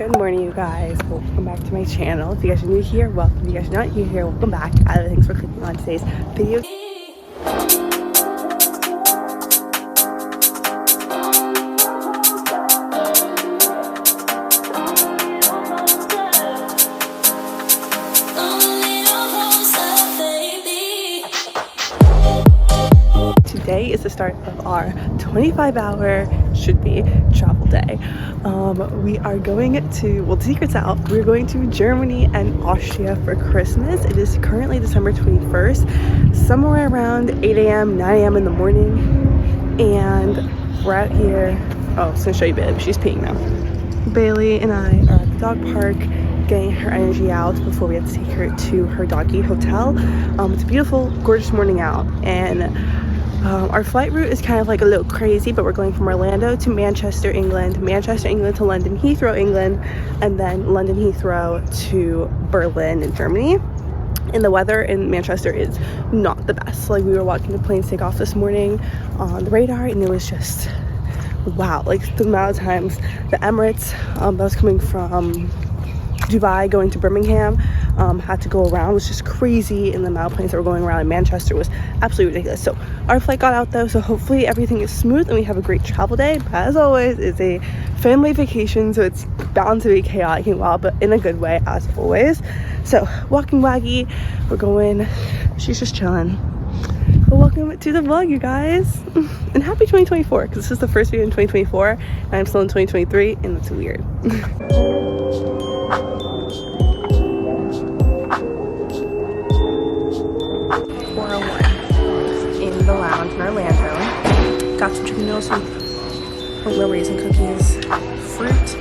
Good morning, you guys. Welcome back to my channel. If you guys are new here, welcome. If you guys are not new here, welcome back. Thanks for clicking on today's video. Today is the start of our 25-hour, should be, travel day. We are going to, well, the secret's out. We're going to Germany and Austria for Christmas. It is currently December 21st, somewhere around 8 a.m., 9 a.m. in the morning. And we're out here. Oh, I was gonna show you Bailey, but she's peeing now. Bailey and I are at the dog park getting her energy out before we have to take her to her doggy hotel. It's a beautiful, gorgeous morning out, and our flight route is kind of like a little crazy, but we're going from Orlando to Manchester, England, Manchester, England to London Heathrow, England, and then London Heathrow to Berlin in Germany. And the weather in Manchester is not the best. Like, we were watching the planes take off this morning on the radar, and it was just, wow, like the amount of times the Emirates that was coming from Dubai going to Birmingham had to go around was just crazy, and the amount of planes that were going around in Manchester was absolutely ridiculous. So our flight got out though, so hopefully everything is smooth and we have a great travel day. But as always, it's a family vacation, so it's bound to be chaotic and wild, but in a good way as always. So walking waggy, we're going, she's just chilling. But welcome to the vlog, you guys, and happy 2024, because this is the first video in 2024 and I'm still in 2023, and that's weird. 401 in the lounge in Orlando. Got some chicken noodle soup, oatmeal raisin cookies, fruit,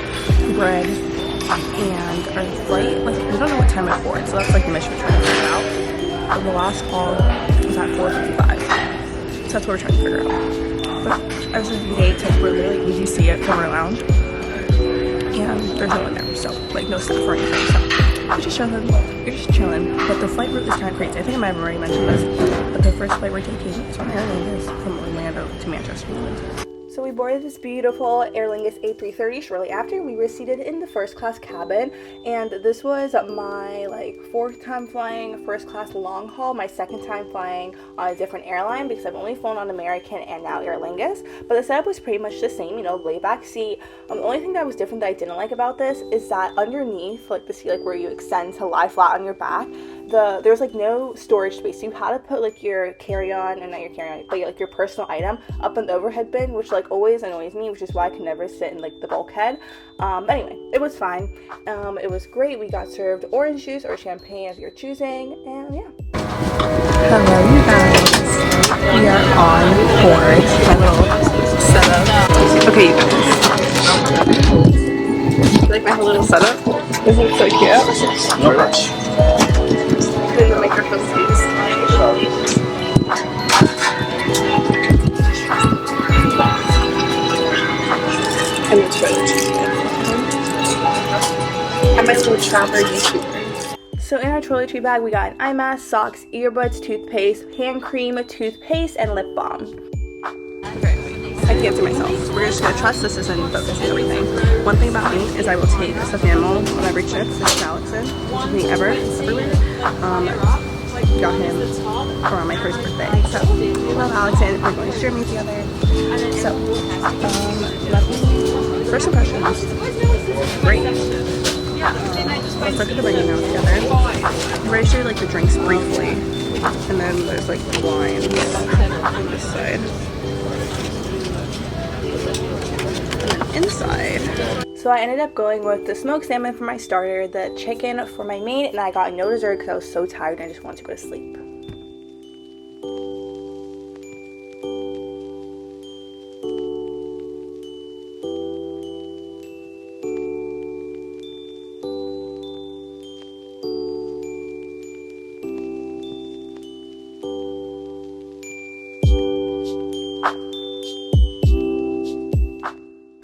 bread, and our flight, like, we don't know what time it's for, so that's like the mission we're trying to figure out. But the last call was at 4:55, so that's what we're trying to figure out. But as of the gate, we're literally, you see it from our lounge, and there's no one there, so like no staff or anything, so we're just chilling. But the flight route is kind of crazy. I think I might have already mentioned this, but the first flight we're taking is on Aer Lingus from Orlando to Manchester, England. So we boarded this beautiful Aer Lingus A330 shortly after. We were seated in the first class cabin, and this was my fourth time flying first class long haul, my second time flying on a different airline, because I've only flown on American and now Aer Lingus. But the setup was pretty much the same, you know, laid back seat. The only thing that was different that I didn't like about this is that underneath, like the seat, like where you extend to lie flat on your back, there's like no storage space. You had to put like your carry-on, and not your carry-on, but like your personal item up in the overhead bin, which like always annoys me, which is why I can never sit in like the bulkhead. But anyway, it was fine. It was great. We got served orange juice or champagne as you're choosing, and yeah. Hello, you guys. We are on board. My little setup. Okay, you guys. You like my little setup? Isn't it so cute? No rush. The microphone piece. And the trilogy. I'm my little traveler YouTuber. So in our toiletry bag, we got an eye mask, socks, earbuds, toothpaste, hand cream, toothpaste, and lip balm. Okay, I can't see myself. We're just gonna trust this isn't focus and everything. One thing about me is I will take a stuffed animal on every trip. This is Alexon, me everywhere. Got him for my first birthday. So we love Alexon. We're going to Germany together. So first impressions, great. Let's look at the menu now together. I'm registered like the drinks briefly, and then there's like the wines on this side, and then inside. So I ended up going with the smoked salmon for my starter, the chicken for my main, and I got no dessert because I was so tired and I just wanted to go to sleep.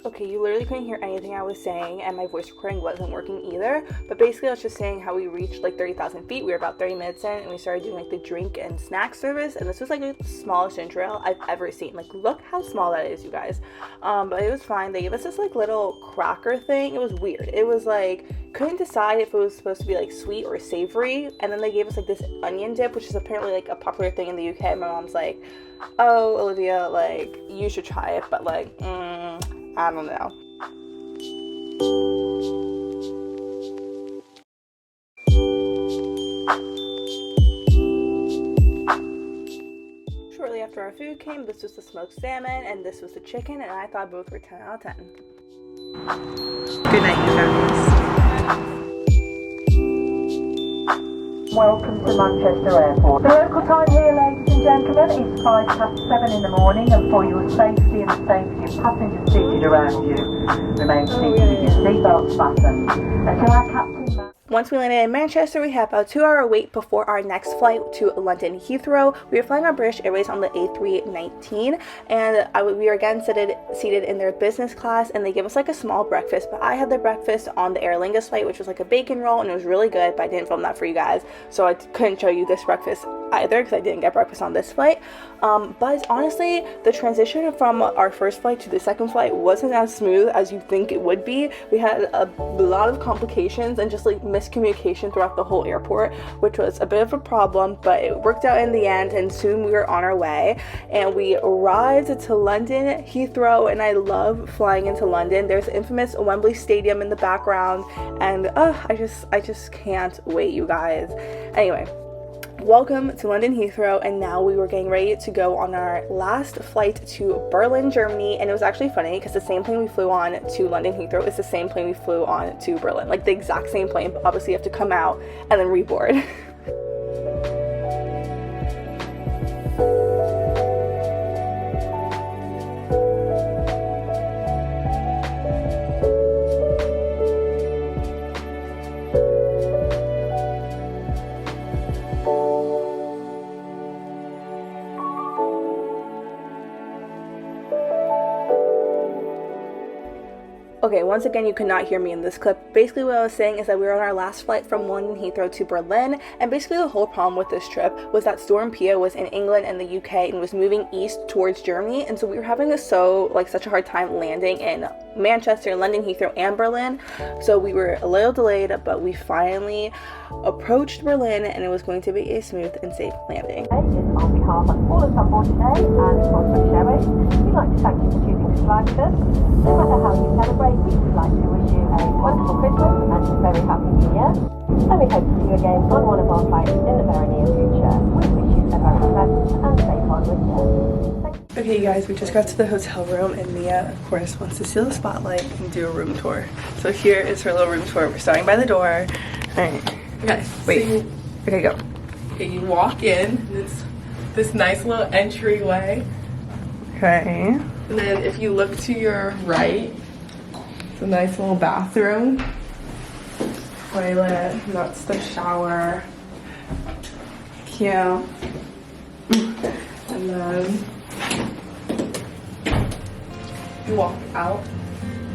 Okay, you literally couldn't couldn't hear anything I was saying, and my voice recording wasn't working either. But basically I was just saying how we reached like 30,000 feet. We were about 30 minutes in, and we started doing like the drink and snack service, and this was like the smallest ginger ale I've ever seen. Like, look how small that is, you guys. But it was fine. They gave us this like little cracker thing. It was weird. It was like, couldn't decide if it was supposed to be like sweet or savory, and then they gave us like this onion dip, which is apparently like a popular thing in the UK. My mom's like, oh, Olivia, like, you should try it, but like, I don't know. Shortly after our food came, this was the smoked salmon, and this was the chicken, and I thought both were 10 out of 10. Good night, you guys. Welcome to Manchester Airport. The local time here, ladies and gentlemen, is 7:05 in the morning, and for your safety and the safety of passengers seated around you, remain seated with your seatbelts fastened until our captain... Once we landed in Manchester, we had about a 2-hour wait before our next flight to London Heathrow. We were flying on British Airways on the A319, and we were again seated in their business class, and they gave us like a small breakfast, but I had the breakfast on the Aer Lingus flight, which was like a bacon roll, and it was really good, but I didn't film that for you guys, so I couldn't show you this breakfast either because I didn't get breakfast on this flight. But honestly, the transition from our first flight to the second flight wasn't as smooth as you think it would be. We had a lot of complications and just like miscommunication throughout the whole airport, which was a bit of a problem, but it worked out in the end, and soon we were on our way, and we arrived to London Heathrow, and I love flying into London. There's the infamous Wembley Stadium in the background, and I just can't wait, you guys. Anyway, welcome to London Heathrow, and now we were getting ready to go on our last flight to Berlin, Germany. And it was actually funny because the same plane we flew on to London Heathrow is the same plane we flew on to Berlin, like the exact same plane, but obviously you have to come out and then reboard. Okay, once again, you could not hear me in this clip. Basically, what I was saying is that we were on our last flight from London Heathrow to Berlin, and basically the whole problem with this trip was that Storm Pia was in England and the UK and was moving east towards Germany, and so we were having such a hard time landing in Manchester, London Heathrow, and Berlin. So we were a little delayed, but we finally approached Berlin, and it was going to be a smooth and safe landing. On behalf of all of us on board today and from British Airways, we'd like to thank you for choosing to fly with us. No matter how you celebrate, we would like to wish you a wonderful Christmas and a very happy New Year. And we hope to see you again on one of our flights in the very near future. We wish you a very pleasant and safe onward journey. Okay, you guys, we just got to the hotel room, and Mia, of course, wants to steal the spotlight and do a room tour. So here is her little room tour. We're starting by the door. All right. Okay, Wait. Okay, go. Okay, you walk in. It's this nice little entryway. Okay. And then if you look to your right, it's a nice little bathroom. Toilet, that's the shower. Cute. And then you walk out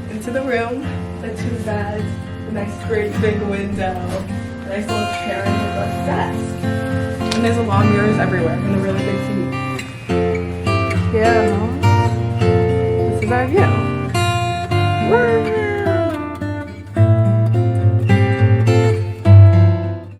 into the room, the 2 beds, a nice great big window, a nice little chair and a desk. And there's a lot of mirrors everywhere and a really big TV. Yeah.